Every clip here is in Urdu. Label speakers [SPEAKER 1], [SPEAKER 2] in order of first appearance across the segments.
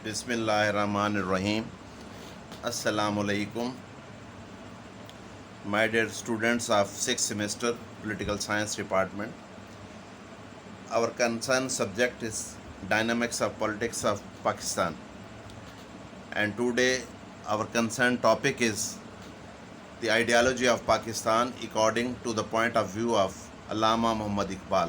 [SPEAKER 1] Bismillahirrahmanirrahim. Assalamu alaikum. My dear students of 6th semester Political Science Department. Our concern subject is Dynamics of Politics of Pakistan. And today our concern topic is the ideology of Pakistan according to the point of view of Allama Muhammad Iqbal.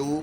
[SPEAKER 1] 2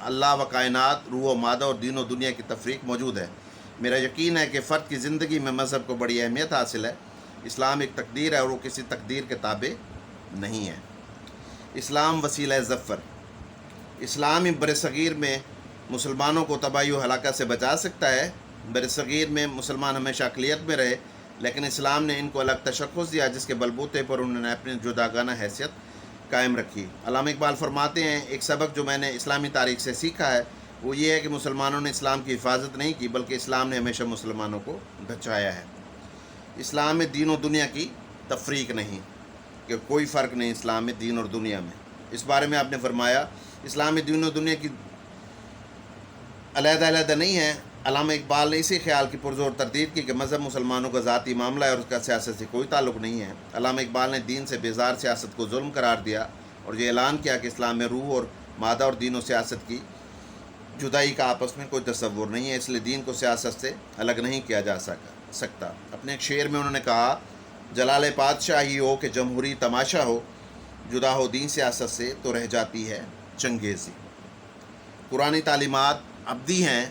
[SPEAKER 1] اللہ و کائنات، روح و مادہ اور دین و دنیا کی تفریق موجود ہے۔ میرا یقین ہے کہ فرد کی زندگی میں مذہب کو بڑی اہمیت حاصل ہے۔ اسلام ایک تقدیر ہے اور وہ کسی تقدیر کے تابع نہیں ہے۔ اسلام وسیلہ ظفر۔ اسلام برصغیر میں مسلمانوں کو تباہی و ہلاکت سے بچا سکتا ہے۔ برصغیر میں مسلمان ہمیشہ اقلیت میں رہے، لیکن اسلام نے ان کو الگ تشخص دیا جس کے بلبوتے پر انہوں نے اپنی جداگانہ حیثیت قائم رکھی۔ علامہ اقبال فرماتے ہیں، ایک سبق جو میں نے اسلامی تاریخ سے سیکھا ہے وہ یہ ہے کہ مسلمانوں نے اسلام کی حفاظت نہیں کی بلکہ اسلام نے ہمیشہ مسلمانوں کو بچایا ہے۔ اسلام میں دین و دنیا کی تفریق نہیں، کہ کوئی فرق نہیں اسلام میں دین اور دنیا میں۔ اس بارے میں آپ نے فرمایا اسلام میں دین و دنیا کی علیحدہ علیحدہ نہیں ہے۔ علامہ اقبال نے اسی خیال کی پرزور تردید کی کہ مذہب مسلمانوں کا ذاتی معاملہ ہے اور اس کا سیاست سے کوئی تعلق نہیں ہے۔ علامہ اقبال نے دین سے بیزار سیاست کو ظلم قرار دیا اور یہ اعلان کیا کہ اسلام میں روح اور مادہ اور دین و سیاست کی جدائی کا آپس میں کوئی تصور نہیں ہے، اس لیے دین کو سیاست سے الگ نہیں کیا جا سکتا۔ اپنے ایک شعر میں انہوں نے کہا، جلال پادشاہی ہو کہ جمہوری تماشا ہو، جدا ہو دین سیاست سے تو رہ جاتی ہے چنگیزی۔ قرآنی تعلیمات ابدی ہیں،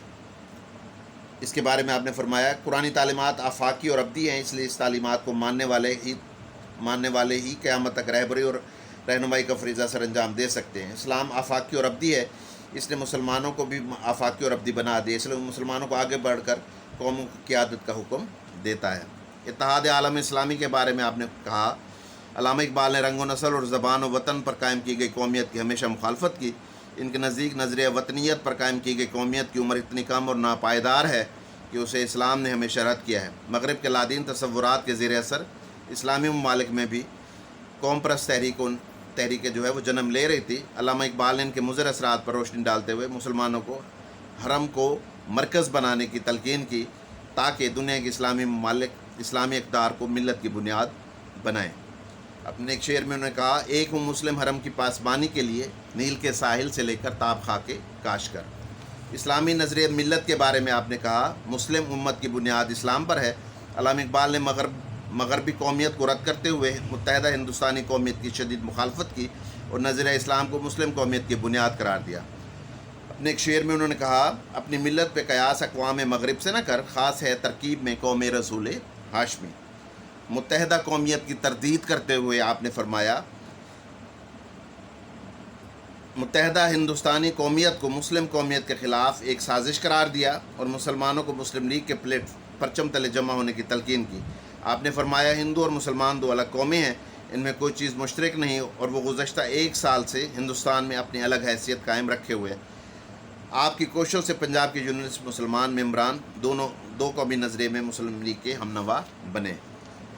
[SPEAKER 1] اس کے بارے میں آپ نے فرمایا قرآنی تعلیمات آفاقی اور ابدی ہیں، اس لیے اس تعلیمات کو ماننے والے ہی قیامت تک رہبری اور رہنمائی کا فریضہ سر انجام دے سکتے ہیں۔ اسلام آفاقی اور ابدی ہے، اس نے مسلمانوں کو بھی آفاقی اور ابدی بنا دیا، اس لیے مسلمانوں کو آگے بڑھ کر قوموں کی قیادت کا حکم دیتا ہے۔ اتحاد عالم اسلامی کے بارے میں آپ نے کہا، علامہ اقبال نے رنگ و نسل اور زبان و وطن پر قائم کی گئی قومیت کی ہمیشہ مخالفت کی۔ ان کے نزدیک نظریہ وطنیت پر قائم کی گئی قومیت کی عمر اتنی کم اور ناپائیدار ہے کہ اسے اسلام نے ہمیشہ رد کیا ہے۔ مغرب کے لادین تصورات کے زیر اثر اسلامی ممالک میں بھی قوم پرست تحریکیں جو ہے وہ جنم لے رہی تھی۔ علامہ اقبال نے ان کے مضر اثرات پر روشنی ڈالتے ہوئے مسلمانوں کو حرم کو مرکز بنانے کی تلقین کی تاکہ دنیا کے اسلامی ممالک اسلامی اقدار کو ملت کی بنیاد بنائیں۔ اپنے ایک شعر میں انہوں نے کہا، ایک ہوں مسلم حرم کی پاسبانی کے لیے، نیل کے ساحل سے لے کر تاب خاکے کاش کر۔ اسلامی نظریہ ملت کے بارے میں آپ نے کہا، مسلم امت کی بنیاد اسلام پر ہے۔ علامہ اقبال نے مغربی قومیت کو رد کرتے ہوئے متحدہ ہندوستانی قومیت کی شدید مخالفت کی اور نظریہ اسلام کو مسلم قومیت کی بنیاد قرار دیا۔ اپنے ایک شعر میں انہوں نے کہا، اپنی ملت پہ قیاس اقوام مغرب سے نہ کر، خاص ہے ترکیب میں قوم رسول ہاشمی۔ متحدہ قومیت کی تردید کرتے ہوئے آپ نے فرمایا، متحدہ ہندوستانی قومیت کو مسلم قومیت کے خلاف ایک سازش قرار دیا اور مسلمانوں کو مسلم لیگ کے پرچم تلے جمع ہونے کی تلقین کی۔ آپ نے فرمایا، ہندو اور مسلمان دو الگ قومیں ہیں، ان میں کوئی چیز مشترک نہیں اور وہ گزشتہ 1 سال سے ہندوستان میں اپنی الگ حیثیت قائم رکھے ہوئے ہیں۔ آپ کی کوششوں سے پنجاب کے یونینسٹ مسلمان ممبران دو قومی نظریے میں مسلم لیگ کے ہمنوا بنے۔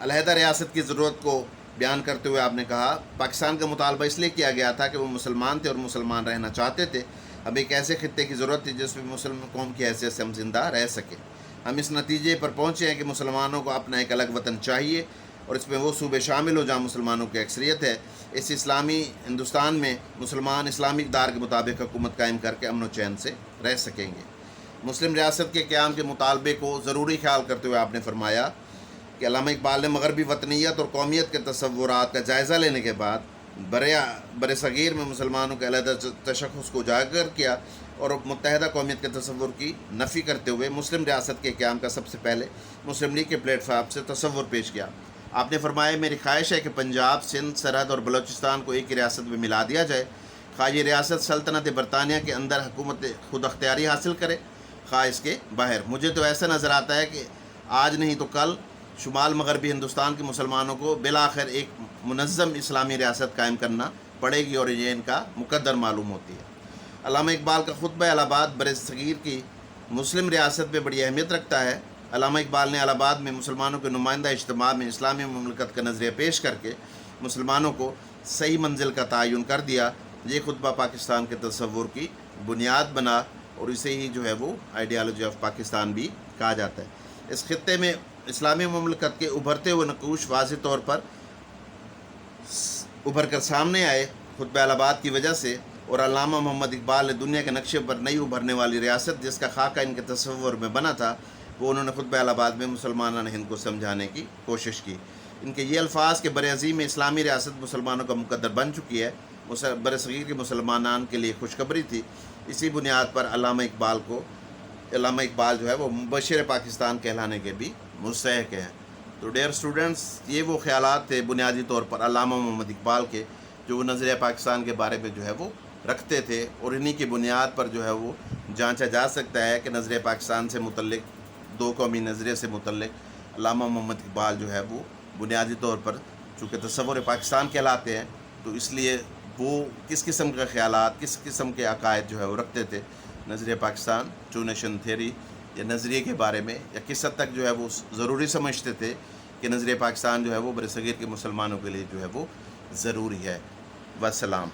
[SPEAKER 1] علیحدہ ریاست کی ضرورت کو بیان کرتے ہوئے آپ نے کہا، پاکستان کا مطالبہ اس لیے کیا گیا تھا کہ وہ مسلمان تھے اور مسلمان رہنا چاہتے تھے۔ اب ایک ایسے خطے کی ضرورت تھی جس میں مسلم قوم کی حیثیت سے ہم زندہ رہ سکیں۔ ہم اس نتیجے پر پہنچے ہیں کہ مسلمانوں کو اپنا ایک الگ وطن چاہیے اور اس میں وہ صوبے شامل ہو جہاں مسلمانوں کی اکثریت ہے۔ اس اسلامی ہندوستان میں مسلمان اسلامی اقدار کے مطابق حکومت قائم کر کے امن و چین سے رہ سکیں گے۔ مسلم ریاست کے قیام کے مطالبے کو ضروری خیال کرتے ہوئے آپ نے فرمایا کہ علامہ اقبال نے مغربی وطنیت اور قومیت کے تصورات کا جائزہ لینے کے بعد برصغیر میں مسلمانوں کے علیحدہ تشخص کو اجاگر کیا اور متحدہ قومیت کے تصور کی نفی کرتے ہوئے مسلم ریاست کے قیام کا سب سے پہلے مسلم لیگ کے پلیٹ فارم سے تصور پیش کیا۔ آپ نے فرمایا، میری خواہش ہے کہ پنجاب، سندھ، سرحد اور بلوچستان کو ایک ہی ریاست میں ملا دیا جائے، خواہ یہ ریاست سلطنت برطانیہ کے اندر حکومت خود اختیاری حاصل کرے، خواہ اس کے باہر۔ مجھے تو ایسا نظر آتا ہے کہ آج نہیں تو کل شمال مغربی ہندوستان کے مسلمانوں کو بالآخر ایک منظم اسلامی ریاست قائم کرنا پڑے گی اور یہ ان کا مقدر معلوم ہوتی ہے۔ علامہ اقبال کا خطبہ الہ آباد برصغیر کی مسلم ریاست میں بڑی اہمیت رکھتا ہے۔ علامہ اقبال نے الہ آباد میں مسلمانوں کے نمائندہ اجتماع میں اسلامی مملکت کا نظریہ پیش کر کے مسلمانوں کو صحیح منزل کا تعین کر دیا۔ یہ خطبہ پاکستان کے تصور کی بنیاد بنا اور اسے ہی جو ہے وہ آئیڈیالوجی آف پاکستان بھی کہا جاتا ہے۔ اس خطے میں اسلامی مملکت کے ابھرتے ہوئے نقوش واضح طور پر ابھر کر سامنے آئے خطبہ الہ آباد کی وجہ سے، اور علامہ محمد اقبال نے دنیا کے نقشے پر نئی ابھرنے والی ریاست جس کا خاکہ ان کے تصور میں بنا تھا وہ انہوں نے خطبہ الہ آباد میں مسلمانان ہند کو سمجھانے کی کوشش کی۔ ان کے یہ الفاظ کہ برعظیم میں اسلامی ریاست مسلمانوں کا مقدر بن چکی ہے برصغیر کے مسلمانان کے لیے خوشخبری تھی۔ اسی بنیاد پر علامہ اقبال جو ہے وہ مبشر پاکستان کہلانے کے بھی مستحق ہیں۔ تو ڈیئر اسٹوڈنٹس، یہ وہ خیالات تھے بنیادی طور پر علامہ محمد اقبال کے، جو وہ نظریہ پاکستان کے بارے میں جو ہے وہ رکھتے تھے، اور انہی کی بنیاد پر جو ہے وہ جانچا جا سکتا ہے کہ نظریہ پاکستان سے متعلق، دو قومی نظریے سے متعلق علامہ محمد اقبال جو ہے وہ بنیادی طور پر چونکہ تصور پاکستان کہلاتے ہیں، تو اس لیے وہ کس قسم کے خیالات، کس قسم کے عقائد جو ہے وہ رکھتے تھے نظریہ پاکستان، ٹو نیشن تھیوری یا نظریے کے بارے میں، یا کس حد تک جو ہے وہ ضروری سمجھتے تھے کہ نظریہ پاکستان جو ہے وہ برصغیر کے مسلمانوں کے لیے جو ہے وہ ضروری ہے۔ والسلام۔